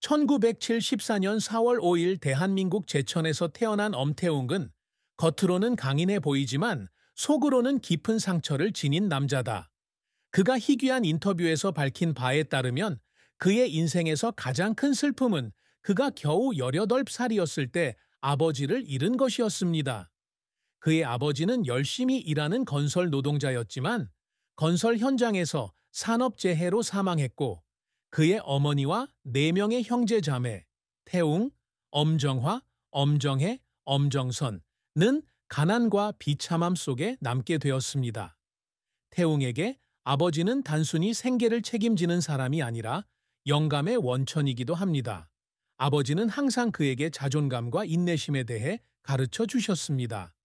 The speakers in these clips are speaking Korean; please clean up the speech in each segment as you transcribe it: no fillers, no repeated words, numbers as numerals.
1974년 4월 5일 대한민국 제천에서 태어난 엄태웅은 겉으로는 강인해 보이지만 속으로는 깊은 상처를 지닌 남자다. 그가 희귀한 인터뷰에서 밝힌 바에 따르면 그의 인생에서 가장 큰 슬픔은 그가 겨우 18살이었을 때 아버지를 잃은 것이었습니다. 그의 아버지는 열심히 일하는 건설 노동자였지만 건설 현장에서 산업재해로 사망했고 그의 어머니와 4명의 형제 자매, 태웅, 엄정화, 엄정혜, 엄정선은 가난과 비참함 속에 남게 되었습니다. 태웅에게 아버지는 단순히 생계를 책임지는 사람이 아니라 영감의 원천이기도 합니다. 아버지는 항상 그에게 자존감과 인내심에 대해 가르쳐 주셨습니다.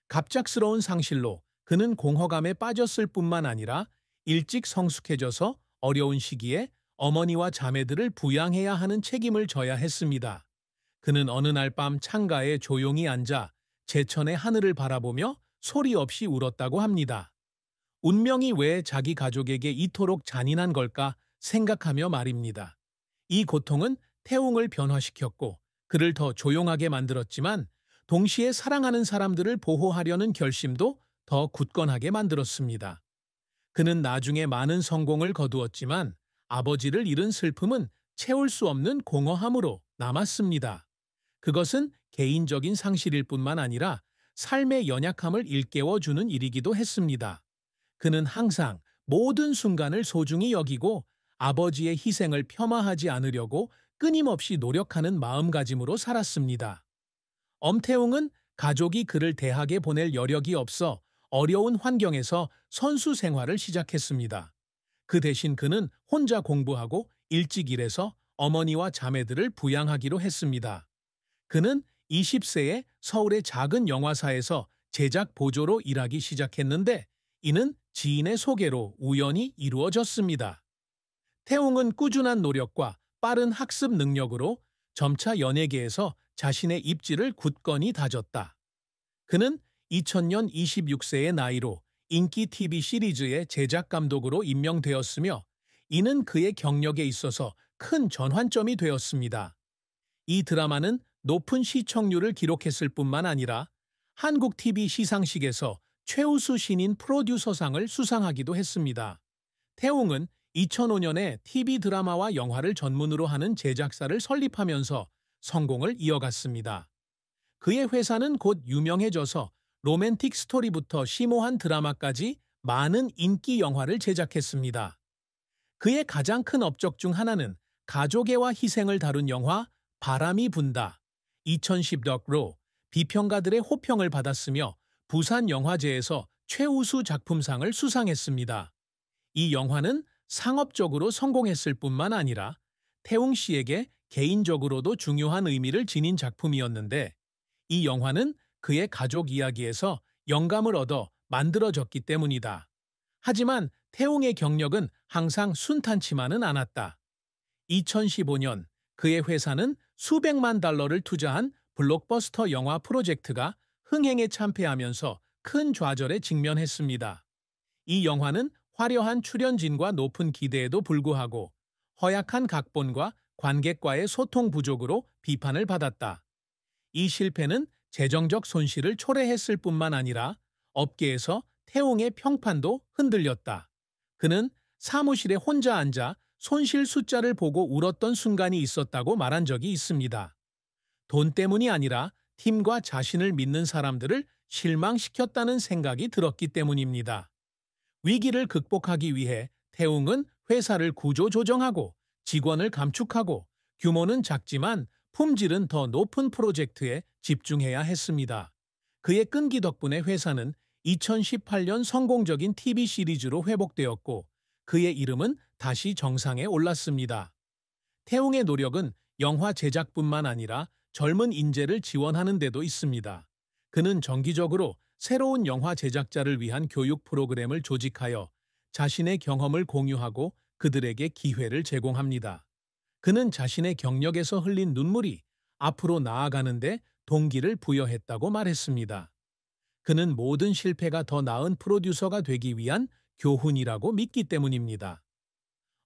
갑작스러운 상실로 그는 공허감에 빠졌을 뿐만 아니라 일찍 성숙해져서 어려운 시기에 어머니와 자매들을 부양해야 하는 책임을 져야 했습니다. 그는 어느 날 밤 창가에 조용히 앉아 제천의 하늘을 바라보며 소리 없이 울었다고 합니다. 운명이 왜 자기 가족에게 이토록 잔인한 걸까 생각하며 말입니다. 이 고통은 태웅을 변화시켰고 그를 더 조용하게 만들었지만 동시에 사랑하는 사람들을 보호하려는 결심도 더 굳건하게 만들었습니다. 그는 나중에 많은 성공을 거두었지만 아버지를 잃은 슬픔은 채울 수 없는 공허함으로 남았습니다. 그것은 개인적인 상실일 뿐만 아니라 삶의 연약함을 일깨워주는 일이기도 했습니다. 그는 항상 모든 순간을 소중히 여기고 아버지의 희생을 폄하하지 않으려고 끊임없이 노력하는 마음가짐으로 살았습니다. 엄태웅은 가족이 그를 대학에 보낼 여력이 없어 어려운 환경에서 선수 생활을 시작했습니다. 그 대신 그는 혼자 공부하고 일찍 일해서 어머니와 자매들을 부양하기로 했습니다. 그는 20세에 서울의 작은 영화사에서 제작 보조로 일하기 시작했는데 이는 지인의 소개로 우연히 이루어졌습니다. 태웅은 꾸준한 노력과 빠른 학습 능력으로 점차 연예계에서 자신의 입지를 굳건히 다졌다. 그는 2000년 26세의 나이로 인기 TV 시리즈의 제작 감독으로 임명되었으며 이는 그의 경력에 있어서 큰 전환점이 되었습니다. 이 드라마는 높은 시청률을 기록했을 뿐만 아니라 한국 TV 시상식에서 최우수 신인 프로듀서상을 수상하기도 했습니다. 태웅은 2005년에 TV 드라마와 영화를 전문으로 하는 제작사를 설립하면서 성공을 이어갔습니다. 그의 회사는 곧 유명해져서 로맨틱 스토리부터 심오한 드라마까지 많은 인기 영화를 제작했습니다. 그의 가장 큰 업적 중 하나는 가족애와 희생을 다룬 영화 바람이 분다, 2010덕로 비평가들의 호평을 받았으며 부산영화제에서 최우수 작품상을 수상했습니다. 이 영화는 상업적으로 성공했을 뿐만 아니라 태웅 씨에게 개인적으로도 중요한 의미를 지닌 작품이었는데 이 영화는 그의 가족 이야기에서 영감을 얻어 만들어졌기 때문이다. 하지만 태웅의 경력은 항상 순탄치만은 않았다. 2015년 그의 회사는 수백만 달러를 투자한 블록버스터 영화 프로젝트가 흥행에 참패하면서 큰 좌절에 직면했습니다. 이 영화는 화려한 출연진과 높은 기대에도 불구하고 허약한 각본과 관객과의 소통 부족으로 비판을 받았다. 이 실패는 재정적 손실을 초래했을 뿐만 아니라 업계에서 태웅의 평판도 흔들렸다. 그는 사무실에 혼자 앉아 손실 숫자를 보고 울었던 순간이 있었다고 말한 적이 있습니다. 돈 때문이 아니라 팀과 자신을 믿는 사람들을 실망시켰다는 생각이 들었기 때문입니다. 위기를 극복하기 위해 태웅은 회사를 구조조정하고 직원을 감축하고 규모는 작지만 품질은 더 높은 프로젝트에 집중해야 했습니다. 그의 끈기 덕분에 회사는 2018년 성공적인 TV 시리즈로 회복되었고 그의 이름은 다시 정상에 올랐습니다. 태웅의 노력은 영화 제작뿐만 아니라 젊은 인재를 지원하는 데도 있습니다. 그는 정기적으로 새로운 영화 제작자를 위한 교육 프로그램을 조직하여 자신의 경험을 공유하고 그들에게 기회를 제공합니다. 그는 자신의 경력에서 흘린 눈물이 앞으로 나아가는데 동기를 부여했다고 말했습니다. 그는 모든 실패가 더 나은 프로듀서가 되기 위한 교훈이라고 믿기 때문입니다.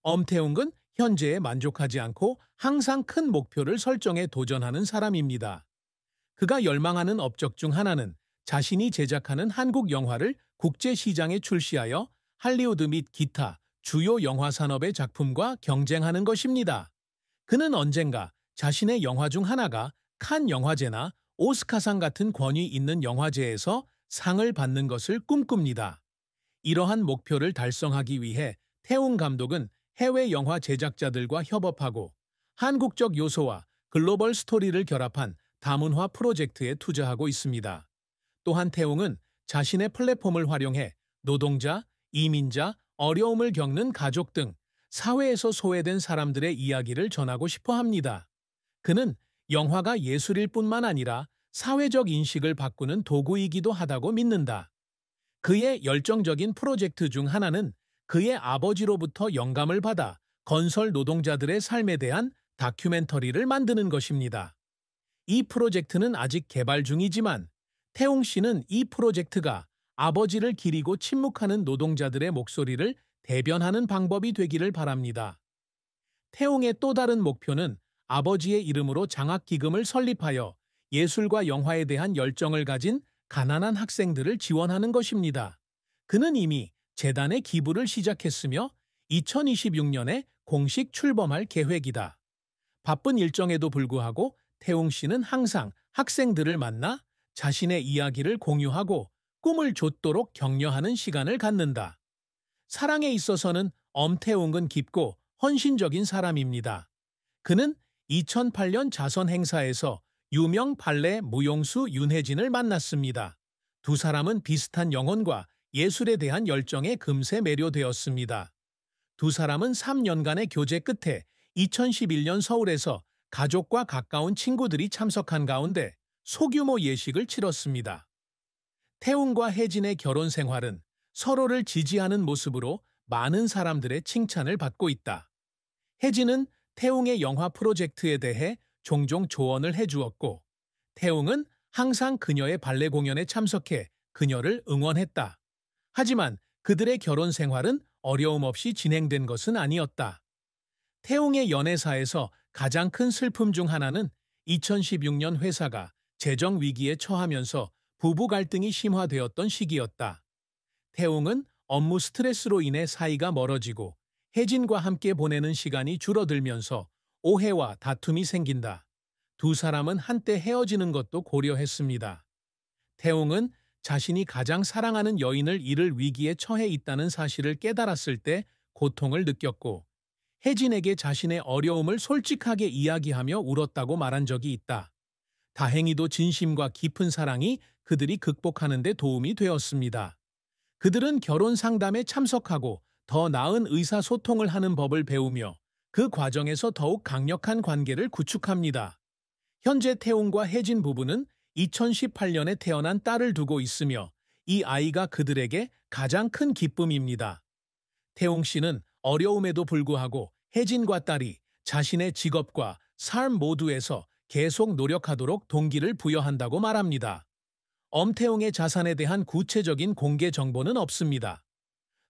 엄태웅은 현재에 만족하지 않고 항상 큰 목표를 설정해 도전하는 사람입니다. 그가 열망하는 업적 중 하나는 자신이 제작하는 한국 영화를 국제 시장에 출시하여 할리우드 및 기타 주요 영화 산업의 작품과 경쟁하는 것입니다. 그는 언젠가 자신의 영화 중 하나가 칸 영화제나 오스카상 같은 권위 있는 영화제에서 상을 받는 것을 꿈꿉니다. 이러한 목표를 달성하기 위해 태웅 감독은 해외 영화 제작자들과 협업하고 한국적 요소와 글로벌 스토리를 결합한 다문화 프로젝트에 투자하고 있습니다. 또한 태웅은 자신의 플랫폼을 활용해 노동자, 이민자, 어려움을 겪는 가족 등 사회에서 소외된 사람들의 이야기를 전하고 싶어 합니다. 그는 영화가 예술일 뿐만 아니라 사회적 인식을 바꾸는 도구이기도 하다고 믿는다. 그의 열정적인 프로젝트 중 하나는 그의 아버지로부터 영감을 받아 건설 노동자들의 삶에 대한 다큐멘터리를 만드는 것입니다. 이 프로젝트는 아직 개발 중이지만 태웅 씨는 이 프로젝트가 아버지를 기리고 침묵하는 노동자들의 목소리를 대변하는 방법이 되기를 바랍니다. 태웅의 또 다른 목표는 아버지의 이름으로 장학기금을 설립하여 예술과 영화에 대한 열정을 가진 가난한 학생들을 지원하는 것입니다. 그는 이미 재단에 기부를 시작했으며 2026년에 공식 출범할 계획이다. 바쁜 일정에도 불구하고 태웅 씨는 항상 학생들을 만나 자신의 이야기를 공유하고 꿈을 좇도록 격려하는 시간을 갖는다. 사랑에 있어서는 엄태웅은 깊고 헌신적인 사람입니다. 그는 2008년 자선 행사에서 유명 발레 무용수 윤혜진을 만났습니다. 두 사람은 비슷한 영혼과 예술에 대한 열정에 금세 매료되었습니다. 두 사람은 3년간의 교제 끝에 2011년 서울에서 가족과 가까운 친구들이 참석한 가운데 소규모 예식을 치렀습니다. 태웅과 혜진의 결혼 생활은 서로를 지지하는 모습으로 많은 사람들의 칭찬을 받고 있다. 혜진은 태웅의 영화 프로젝트에 대해 종종 조언을 해주었고, 태웅은 항상 그녀의 발레 공연에 참석해 그녀를 응원했다. 하지만 그들의 결혼 생활은 어려움 없이 진행된 것은 아니었다. 태웅의 연애사에서 가장 큰 슬픔 중 하나는 2016년 회사가 재정 위기에 처하면서 부부 갈등이 심화되었던 시기였다. 태웅은 업무 스트레스로 인해 사이가 멀어지고 혜진과 함께 보내는 시간이 줄어들면서 오해와 다툼이 생긴다. 두 사람은 한때 헤어지는 것도 고려했습니다. 태웅은 자신이 가장 사랑하는 여인을 잃을 위기에 처해 있다는 사실을 깨달았을 때 고통을 느꼈고, 혜진에게 자신의 어려움을 솔직하게 이야기하며 울었다고 말한 적이 있다. 다행히도 진심과 깊은 사랑이 그들이 극복하는 데 도움이 되었습니다. 그들은 결혼 상담에 참석하고 더 나은 의사소통을 하는 법을 배우며 그 과정에서 더욱 강력한 관계를 구축합니다. 현재 태웅과 혜진 부부는 2018년에 태어난 딸을 두고 있으며 이 아이가 그들에게 가장 큰 기쁨입니다. 태웅 씨는 어려움에도 불구하고 혜진과 딸이 자신의 직업과 삶 모두에서 계속 노력하도록 동기를 부여한다고 말합니다. 엄태웅의 자산에 대한 구체적인 공개 정보는 없습니다.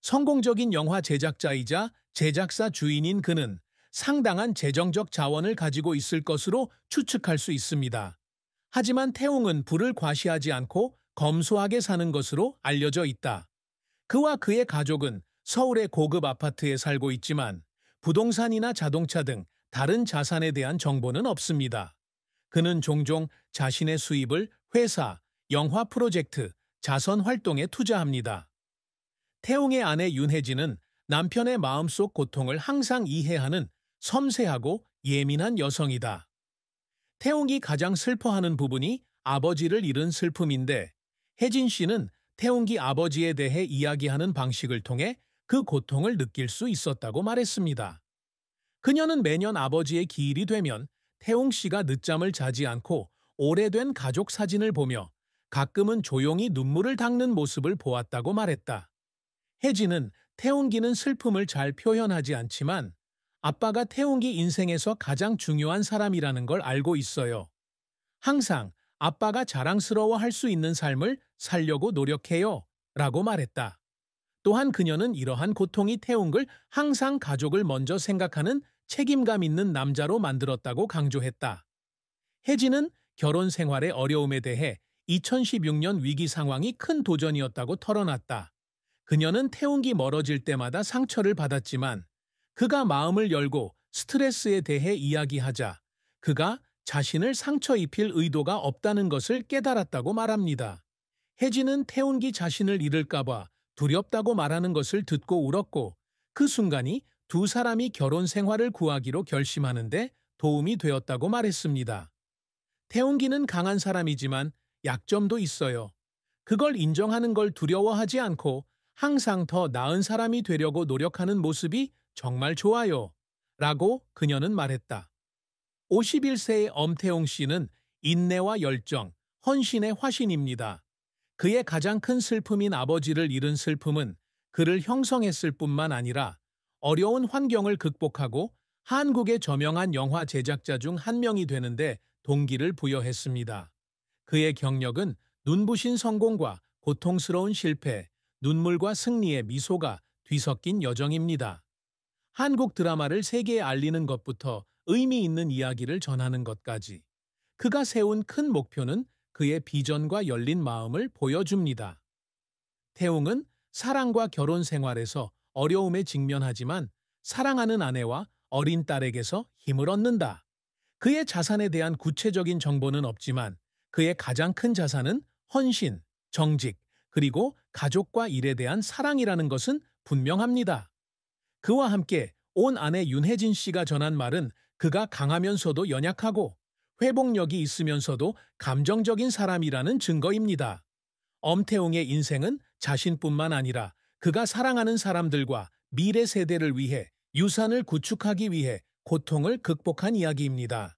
성공적인 영화 제작자이자 제작사 주인인 그는 상당한 재정적 자원을 가지고 있을 것으로 추측할 수 있습니다. 하지만 태웅은 부를 과시하지 않고 검소하게 사는 것으로 알려져 있다. 그와 그의 가족은 서울의 고급 아파트에 살고 있지만 부동산이나 자동차 등 다른 자산에 대한 정보는 없습니다. 그는 종종 자신의 수입을 회사, 영화 프로젝트, 자선 활동에 투자합니다. 태웅의 아내 윤혜진은 남편의 마음속 고통을 항상 이해하는 섬세하고 예민한 여성이다. 태웅이 가장 슬퍼하는 부분이 아버지를 잃은 슬픔인데, 혜진 씨는 태웅이 아버지에 대해 이야기하는 방식을 통해 그 고통을 느낄 수 있었다고 말했습니다. 그녀는 매년 아버지의 기일이 되면 태웅 씨가 늦잠을 자지 않고 오래된 가족 사진을 보며 가끔은 조용히 눈물을 닦는 모습을 보았다고 말했다. 혜진은 태웅기는 슬픔을 잘 표현하지 않지만 아빠가 태웅기 인생에서 가장 중요한 사람이라는 걸 알고 있어요. 항상 아빠가 자랑스러워할 수 있는 삶을 살려고 노력해요. 라고 말했다. 또한 그녀는 이러한 고통이 태웅을 항상 가족을 먼저 생각하는 책임감 있는 남자로 만들었다고 강조했다. 혜진은 결혼 생활의 어려움에 대해 2016년 위기 상황이 큰 도전이었다고 털어놨다. 그녀는 태웅이 멀어질 때마다 상처를 받았지만 그가 마음을 열고 스트레스에 대해 이야기하자 그가 자신을 상처 입힐 의도가 없다는 것을 깨달았다고 말합니다. 혜진은 태운기 자신을 잃을까봐 두렵다고 말하는 것을 듣고 울었고 그 순간이 두 사람이 결혼 생활을 구하기로 결심하는데 도움이 되었다고 말했습니다. 태운기는 강한 사람이지만 약점도 있어요. 그걸 인정하는 걸 두려워하지 않고 항상 더 나은 사람이 되려고 노력하는 모습이 정말 좋아요. 라고 그녀는 말했다. 51세의 엄태웅 씨는 인내와 열정, 헌신의 화신입니다. 그의 가장 큰 슬픔인 아버지를 잃은 슬픔은 그를 형성했을 뿐만 아니라 어려운 환경을 극복하고 한국의 저명한 영화 제작자 중 한 명이 되는데 동기를 부여했습니다. 그의 경력은 눈부신 성공과 고통스러운 실패, 눈물과 승리의 미소가 뒤섞인 여정입니다. 한국 드라마를 세계에 알리는 것부터 의미 있는 이야기를 전하는 것까지 그가 세운 큰 목표는 그의 비전과 열린 마음을 보여줍니다. 태웅은 사랑과 결혼 생활에서 어려움에 직면하지만 사랑하는 아내와 어린 딸에게서 힘을 얻는다. 그의 자산에 대한 구체적인 정보는 없지만 그의 가장 큰 자산은 헌신, 정직, 그리고 가족과 일에 대한 사랑이라는 것은 분명합니다. 그와 함께 온 아내 윤혜진 씨가 전한 말은 그가 강하면서도 연약하고 회복력이 있으면서도 감정적인 사람이라는 증거입니다. 엄태웅의 인생은 자신뿐만 아니라 그가 사랑하는 사람들과 미래 세대를 위해 유산을 구축하기 위해 고통을 극복한 이야기입니다.